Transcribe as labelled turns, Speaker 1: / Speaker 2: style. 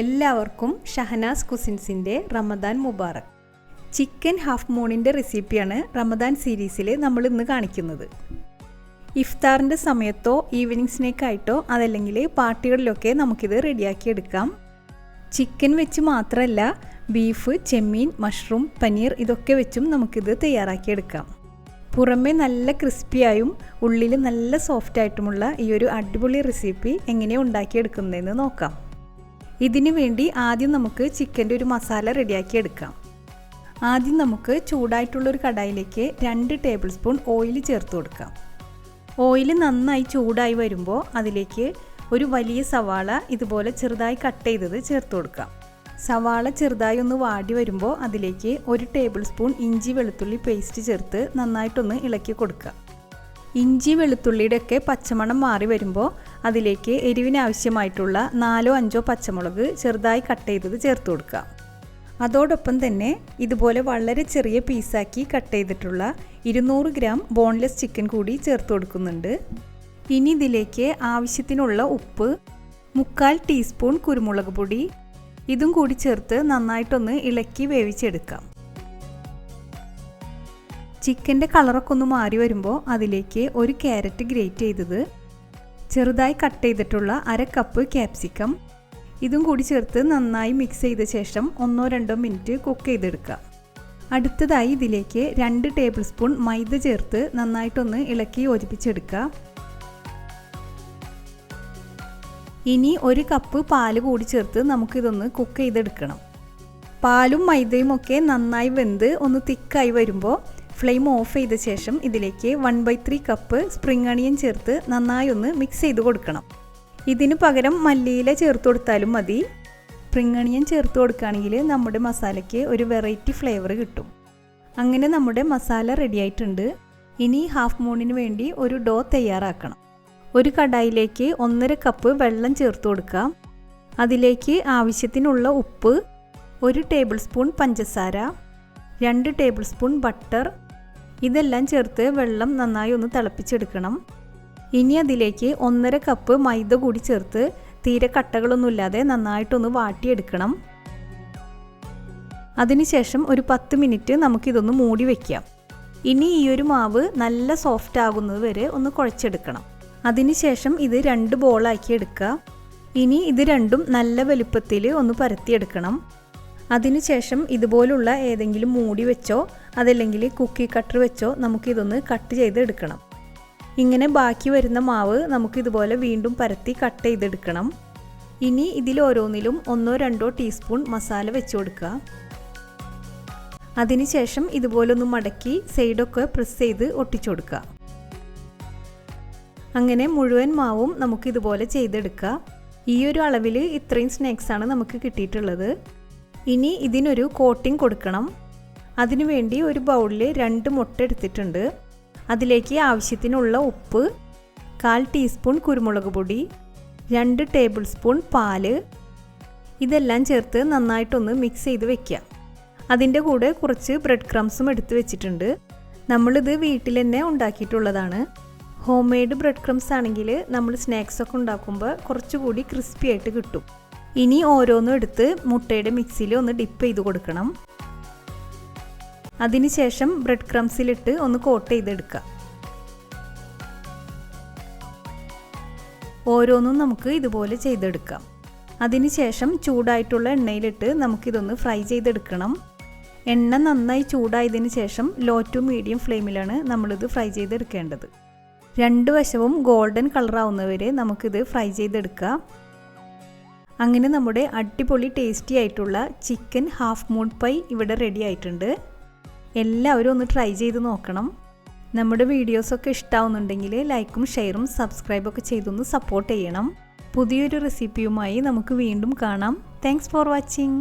Speaker 1: എല്ലാവർക്കും Shahnaz കുസിൻസിൻ്റെ Ramadan Mubarak. Chicken half മൂണിൻ്റെ റെസിപ്പിയാണ് റമദാൻ സീരീസിൽ നമ്മൾ ഇന്ന് കാണിക്കുന്നത്. ഇഫ്താറിൻ്റെ സമയത്തോ ഈവനിങ് സ്നാക്കായിട്ടോ അതല്ലെങ്കിൽ പാർട്ടികളിലൊക്കെ നമുക്കിത് റെഡിയാക്കി എടുക്കാം. ചിക്കൻ വെച്ച് മാത്രമല്ല, ബീഫ്, ചെമ്മീൻ, മഷ്റൂം, പനീർ ഇതൊക്കെ വെച്ചും നമുക്കിത് തയ്യാറാക്കിയെടുക്കാം. പുറമേ നല്ല ക്രിസ്പിയായും ഉള്ളിൽ നല്ല സോഫ്റ്റായിട്ടുമുള്ള ഈ ഒരു അടിപൊളി റെസിപ്പി എങ്ങനെയാണ് ഉണ്ടാക്കിയെടുക്കുന്നതെന്ന് നോക്കാം. ഇതിനു വേണ്ടി ആദ്യം നമുക്ക് ചിക്കൻ്റെ ഒരു മസാല റെഡിയാക്കി എടുക്കാം. ആദ്യം നമുക്ക് ചൂടായിട്ടുള്ളൊരു കടായിലേക്ക് 2 ടേബിൾ സ്പൂൺ ഓയിൽ ചേർത്ത് കൊടുക്കാം. ഓയിൽ നന്നായി ചൂടായി വരുമ്പോൾ അതിലേക്ക് ഒരു വലിയ സവാള ഇതുപോലെ ചെറുതായി കട്ട് ചെയ്തത് ചേർത്ത് കൊടുക്കാം. സവാള ചെറുതായി ഒന്ന് വാടി വരുമ്പോൾ അതിലേക്ക് 1 ടേബിൾ സ്പൂൺ ഇഞ്ചി വെളുത്തുള്ളി പേസ്റ്റ് ചേർത്ത് നന്നായിട്ടൊന്ന് ഇളക്കി കൊടുക്കുക. ഇഞ്ചി വെളുത്തുള്ളിയുടെയൊക്കെ പച്ചമണം മാറി വരുമ്പോൾ അതിലേക്ക് എരിവിനാവശ്യമായിട്ടുള്ള 4-5 പച്ചമുളക് ചെറുതായി കട്ട് ചെയ്തത് ചേർത്ത് കൊടുക്കുക. അതോടൊപ്പം തന്നെ ഇതുപോലെ വളരെ ചെറിയ പീസാക്കി കട്ട് ചെയ്തിട്ടുള്ള 200 ഗ്രാം ബോൺലെസ് ചിക്കൻ കൂടി ചേർത്ത് കൊടുക്കുന്നുണ്ട്. ഇനി ഇതിലേക്ക് ആവശ്യത്തിനുള്ള ഉപ്പ്, 1/4 ടീസ്പൂൺ കുരുമുളക് പൊടി ഇതും കൂടി ചേർത്ത് നന്നായിട്ടൊന്ന് ഇളക്കി വേവിച്ചെടുക്കാം. ചിക്കൻ്റെ കളറൊക്കെ ഒന്ന് മാറി വരുമ്പോൾ അതിലേക്ക് 1 ക്യാരറ്റ് ഗ്രേറ്റ് ചെയ്തത്, ചെറുതായി കട്ട് ചെയ്തിട്ടുള്ള 1/2 കപ്പ് ക്യാപ്സിക്കം ഇതും കൂടി ചേർത്ത് നന്നായി മിക്സ് ചെയ്ത ശേഷം 1-2 മിനിറ്റ് കുക്ക് ചെയ്തെടുക്കുക. അടുത്തതായി ഇതിലേക്ക് 2 ടേബിൾ സ്പൂൺ മൈദ ചേർത്ത് നന്നായിട്ടൊന്ന് ഇളക്കി യോജിപ്പിച്ചെടുക്കുക. ഇനി 1 കപ്പ് പാല് കൂടി ചേർത്ത് നമുക്കിതൊന്ന് കുക്ക് ചെയ്തെടുക്കണം. പാലും മൈദയും ഒക്കെ നന്നായി വെന്ത് ഒന്ന് തിക്കായി വരുമ്പോൾ ഫ്ലെയിം ഓഫ് ചെയ്ത ശേഷം ഇതിലേക്ക് 1/3 കപ്പ് സ്പ്രിംഗ് അണിയൻ ചേർത്ത് നന്നായി ഒന്ന് മിക്സ് ചെയ്ത് കൊടുക്കണം. ഇതിന് പകരം മല്ലിയില ചേർത്ത് കൊടുത്താലും മതി. സ്പ്രിംഗ് അണിയൻ ചേർത്ത് കൊടുക്കുകയാണെങ്കിൽ നമ്മുടെ മസാലയ്ക്ക് ഒരു വെറൈറ്റി ഫ്ലേവർ കിട്ടും. അങ്ങനെ നമ്മുടെ മസാല റെഡി ആയിട്ടുണ്ട്. ഇനി ഹാഫ് മൂണിന് വേണ്ടി ഒരു ഡോ തയ്യാറാക്കണം. ഒരു കടായിലേക്ക് 1.5 കപ്പ് വെള്ളം ചേർത്ത് കൊടുക്കാം. അതിലേക്ക് ആവശ്യത്തിനുള്ള ഉപ്പ്, 1 ടേബിൾ സ്പൂൺ പഞ്ചസാര, 2 ടേബിൾ സ്പൂൺ ബട്ടർ ഇതെല്ലാം ചേർത്ത് വെള്ളം നന്നായി ഒന്ന് തിളപ്പിച്ചെടുക്കണം. ഇനി അതിലേക്ക് 1.5 കപ്പ് മൈദ കൂടി ചേർത്ത് തീരെ കട്ടകളൊന്നുമില്ലാതെ നന്നായിട്ടൊന്ന് വാട്ടിയെടുക്കണം. അതിനുശേഷം ഒരു 10 മിനിറ്റ് നമുക്കിതൊന്ന് മൂടി വയ്ക്കാം. ഇനി ഈ ഒരു മാവ് നല്ല സോഫ്റ്റ് ആകുന്നത് വരെ ഒന്ന് കുഴച്ചെടുക്കണം. അതിനുശേഷം ഇത് 2 ബോളാക്കി എടുക്കുക. ഇനി ഇത് രണ്ടും നല്ല വലുപ്പത്തിൽ ഒന്ന് പരത്തിയെടുക്കണം. അതിനുശേഷം ഇതുപോലുള്ള ഏതെങ്കിലും മൂടി വെച്ചോ അതല്ലെങ്കിൽ കുക്കി കട്ടർ വെച്ചോ നമുക്കിതൊന്ന് കട്ട് ചെയ്തെടുക്കണം. ഇങ്ങനെ ബാക്കി വരുന്ന മാവ് നമുക്കിതുപോലെ വീണ്ടും പരത്തി കട്ട് ചെയ്തെടുക്കണം. ഇനി ഇതിൽ ഓരോന്നിലും 1-2 ടീസ്പൂൺ മസാല വെച്ച് കൊടുക്കുക. അതിനുശേഷം ഇതുപോലൊന്ന് മടക്കി സൈഡൊക്കെ പ്രസ് ചെയ്ത് ഒട്ടിച്ചു കൊടുക്കുക. അങ്ങനെ മുഴുവൻ മാവും നമുക്കിതുപോലെ ചെയ്തെടുക്കുക. ഈ ഒരു അളവിൽ ഇത്രയും സ്നാക്സാണ് നമുക്ക് കിട്ടിയിട്ടുള്ളത്. ഇനി ഇതിനൊരു കോട്ടിംഗ് കൊടുക്കണം. അതിനുവേണ്ടി ഒരു ബൗളിൽ 2 മുട്ട എടുത്തിട്ടുണ്ട്. അതിലേക്ക് ആവശ്യത്തിനുള്ള ഉപ്പ്, 1/4 ടീസ്പൂൺ കുരുമുളക് പൊടി, 2 ടേബിൾ സ്പൂൺ പാല് ഇതെല്ലാം ചേർത്ത് നന്നായിട്ടൊന്ന് മിക്സ് ചെയ്ത് വെക്കുക. അതിൻ്റെ കൂടെ കുറച്ച് ബ്രെഡ് ക്രംസും എടുത്ത് വെച്ചിട്ടുണ്ട്. നമ്മളിത് വീട്ടിൽ തന്നെ ഉണ്ടാക്കിയിട്ടുള്ളതാണ്. ഹോം മെയ്ഡ് ബ്രെഡ് ക്രംസ് ആണെങ്കിൽ നമ്മൾ സ്നാക്സൊക്കെ ഉണ്ടാക്കുമ്പോൾ കുറച്ചുകൂടി ക്രിസ്പി ആയിട്ട് കിട്ടും. ഇനി ഓരോന്നും എടുത്ത് മുട്ടയുടെ മിക്സിയിൽ ഒന്ന് ഡിപ്പ് ചെയ്ത് കൊടുക്കണം. അതിനുശേഷം ബ്രെഡ് ക്രംസിലിട്ട് ഒന്ന് കോട്ട് ചെയ്തെടുക്കുക. ഓരോന്നും നമുക്ക് ഇതുപോലെ ചെയ്തെടുക്കാം. അതിനുശേഷം ചൂടായിട്ടുള്ള എണ്ണയിലിട്ട് നമുക്കിതൊന്ന് ഫ്രൈ ചെയ്തെടുക്കണം. എണ്ണ നന്നായി ചൂടായതിന് ശേഷം ലോ ടു മീഡിയം ഫ്ലെയിമിലാണ് നമ്മളിത് ഫ്രൈ ചെയ്തെടുക്കേണ്ടത്. 2 വശവും ഗോൾഡൻ കളറാവുന്നവരെ നമുക്കിത് ഫ്രൈ ചെയ്തെടുക്കാം. അങ്ങനെ നമ്മുടെ അടിപൊളി ടേസ്റ്റി ആയിട്ടുള്ള ചിക്കൻ ഹാഫ് മൂൺ പൈ ഇവിടെ റെഡി ആയിട്ടുണ്ട്. എല്ലാവരും ഒന്ന് ട്രൈ ചെയ്ത് നോക്കണം. നമ്മുടെ വീഡിയോസൊക്കെ ഇഷ്ടമാവുന്നുണ്ടെങ്കിൽ ലൈക്കും ഷെയറും സബ്സ്ക്രൈബൊക്കെ ചെയ്തൊന്ന് സപ്പോർട്ട് ചെയ്യണം. പുതിയൊരു റെസിപ്പിയുമായി നമുക്ക് വീണ്ടും കാണാം. Thanks for watching.